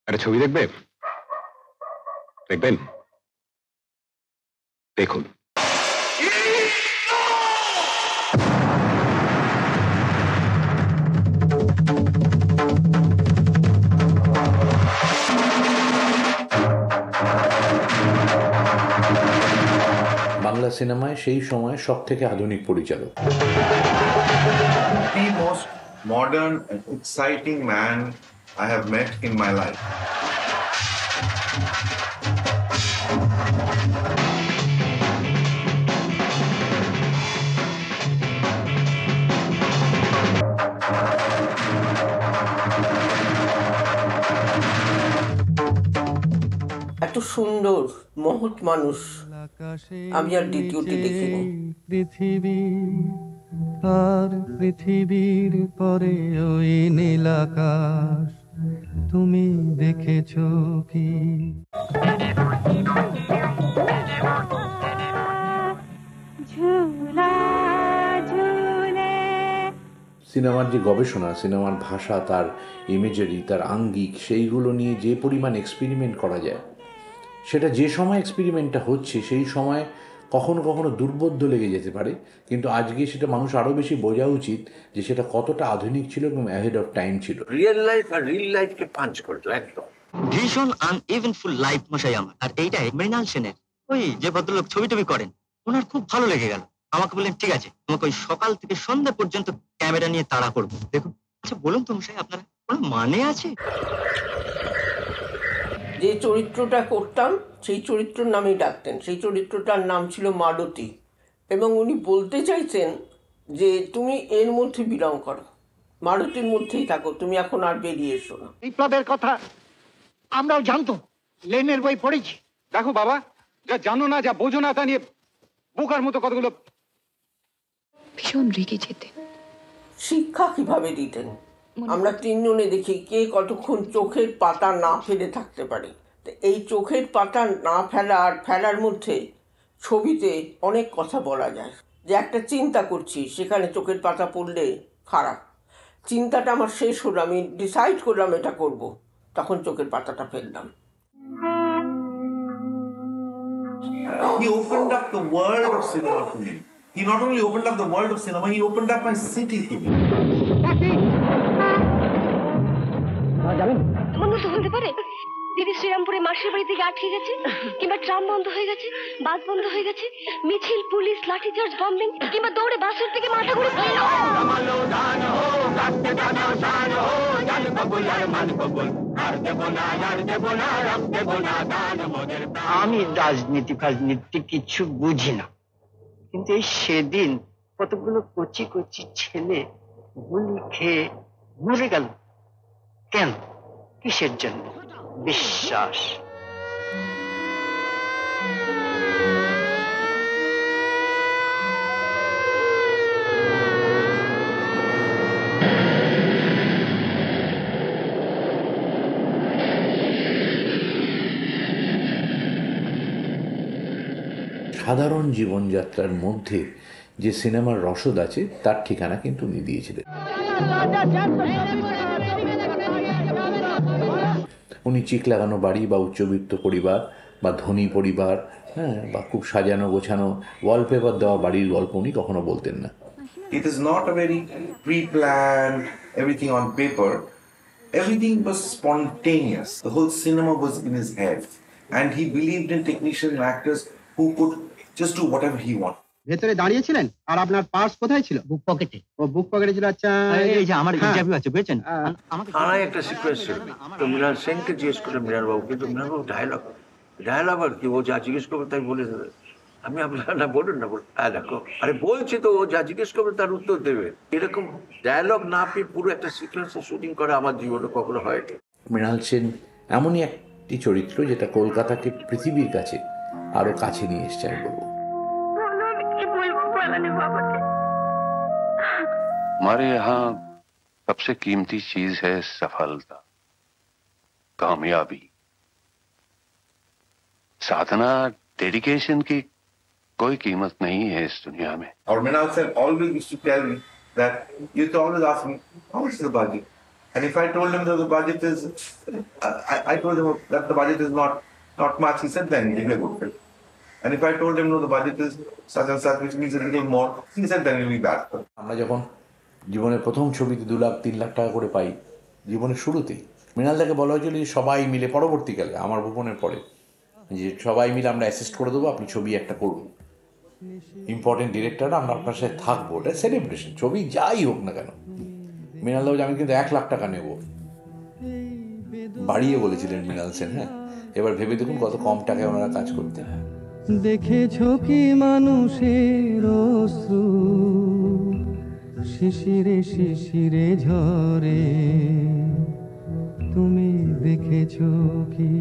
একটা ছবি দেখবে? দেখবেন? দেখুন। বাংলা সিনেমায় সেই সময় সব থেকে আধুনিক পরিচালক। The most modern and exciting man I have met in my life. এত সুন্দর মহৎ মানুষ আমি আর দ্বিতীয়টি দেখিনি। পৃথিবী আর পৃথিবীর পরে ওই নীল আকাশ তুমি দেখেছো কি? সিনেমার যে গবেষণা, সিনেমার ভাষা, তার ইমেজারি, তার আঙ্গিক, সেইগুলো নিয়ে যে পরিমাণ এক্সপেরিমেন্ট করা যায়, সেটা যে সময় এক্সপেরিমেন্টটা হচ্ছে সেই সময় কখনো কখনো দুর্বোধ্য লেগে যেতে পারে, কিন্তু আজকে সেটা মানুষ আরও বেশি বোঝা উচিত যে সেটা কতটা আধুনিক ছিল এবং অ্যাহেড অফ টাইম ছিল। রিয়েল লাইফ আর রিল লাইফকে পাঞ্চ করতো একদম। ভীষণ আনইভেনফুল লাইফ মশাই আমার। আর এইটাই মৃণাল সেনের, ওই যে ভদ্রলোক ছবি টবি করেন, ওনার খুব ভালো লেগে গেল। আমাকে বললেন ঠিক আছে, আমাকে ওই সকাল থেকে সন্ধ্যা পর্যন্ত ক্যামেরা নিয়ে তাড়া করবো। দেখুন, আচ্ছা বলুন তো মশাই, আপনার কোনো মানে আছে? যে চরিত্রটা করতাম সেই চরিত্রের নামেই ডাকতেন। সেই চরিত্রটার নাম ছিল মালতী, এবং উনি বলতে চাইছেন যে তুমি এর মধ্যে বিলং করো, মালতীর মধ্যেই থাকো, তুমি এখন আর বেরিয়ে এসো না। বিপ্লবের কথা আমরাও জানতো, লেনের বই পড়েছি। দেখো বাবা, যা জানো না, যা বোঝো না, তা নিয়ে বোকার মতো কতগুলো। ভীষণ রেগে যেতেন। শিক্ষা কিভাবে দিতেন আমরা তিনজনে দেখি কে কতক্ষণ চোখের পাতা না ফেলে থাকতে পারে। তো এই চোখের পাতা না ফেলা আর ফেলার মধ্যে ছবিতে অনেক কথা বলা যায়। যে একটা চিন্তা করছি, সেখানে চোখের পাতা পড়লে খারাপ। চিন্তাটা আমার শেষ হলো, আমি ডিসাইড করলাম এটা করব, তখন চোখের পাতাটা ফেললাম। He opened up the world of cinema to me. He not only opened up the world of cinema, he opened up my city to me. এমন তো হতে পারে দিদি শ্রীরামপুরে মাসির বাড়ি থেকে আটকে গেছে, কিংবা ট্রাম বন্ধ হয়ে গেছে, বাস বন্ধ হয়ে গেছে, মিছিল, পুলিশ, লাঠিচার্জ, বম্বিং, কিংবা দৌড়ে বাসের থেকে মাথা ঘুরে পড়লো। আমি রাজনীতি ফাজনীতি কিছু বুঝি না, কিন্তু এই সেদিন কতগুলো কচি কচি ছেলে গুলি খেয়ে মরে গেল। কেন? কিসের জন্য? বিশ্বাস। সাধারণ জীবনযাত্রার মধ্যে যে সিনেমার রসদ আছে তার ঠিকানা কিন্তু উনি দিয়েছিলেন। উনি চিক লাগানো বাড়ি বা উচ্চবিত্ত পরিবার বা ধনী পরিবার, বা খুব সাজানো গোছানো ওয়ালপেপার দেওয়া বাড়ির গল্প উনি কখনো বলতেন না। It is not a very pre-planned, everything on paper. Everything was spontaneous. The whole cinema was in his head. And he believed in technicians and actors who could just do whatever he wanted. ভেতরে দাঁড়িয়েছিলেন আর আপনার purse কোথায় ছিল? বুক পকেটে। ও বুক পকেটে ছিল। আচ্ছা, এই যে আমার ইন্টারভিউ আছে বুঝছেন, আমাকে থানায় একটা সিকোয়েন্স ছিল, তো মৃণাল সেনকে জিজ্ঞেস করে মৃণাল বাবু, কিন্তু মৃণাল বাবু ডায়লগ আর কি, ও যা জিজ্ঞেস করবে তাই বলে দেবে। আমি আপনার না বলুন না, বল হ্যাঁ দেখো, আরে বলছি তো, ও যা জিজ্ঞেস করবে তার উত্তর দেবে। এরকম ডায়লগ না পেয়ে পুরো একটা সিকোয়েন্সে শুটিং করা আমার জীবনে কখনো হয়নি। মৃণাল সেন এমনই একটি চরিত্র যেটা কলকাতাকে পৃথিবীর কাছে আরো কাছে নিয়ে এসছে। আমি বলবো हमारे यहाँ सबसे कीमती चीज है सफलता, कामयाबी, साधना, डेडिकेशन की कोई कीमत नहीं है इस दुनिया में। Or Mrinal Sen always used to tell me that, he used to always ask me, how much is the budget? And if I told him that the budget is, I told him that the budget is not much, he said, then give me a good film. And if I told him, no, the budget is such and such, which means a little more, he said, then it will be bad. আমরা যখন জীবনের প্রথম ছবিতে 2 লাখ 3 লাখ টাকা করে পাই, জীবনের শুরুতেই মৃণালদাকে বলা হয়েছিল যে সবাই মিলে, পরবর্তীকালে আমার ভুবনের পরে, যে সবাই মিলে আমরা অ্যাসিস্ট করে দেবো, আপনি ছবি একটা করুন, ইম্পর্টেন্ট ডিরেক্টর আমরা আপনার সাথে থাকবো, ওটা সেলিব্রেশন, ছবি যাই হোক না কেন। মৃণালদা বলছে আমি কিন্তু 1 লাখ টাকা নেব, বাড়িয়ে বলেছিলেন মৃণাল সেন। হ্যাঁ, এবার ভেবে দেখুন কত কম টাকায় ওনারা কাজ করতেন। দেখেছো কি মানুষের অশ্রু শিশিরে শিশিরে ঝরে, তুমি দেখেছো কি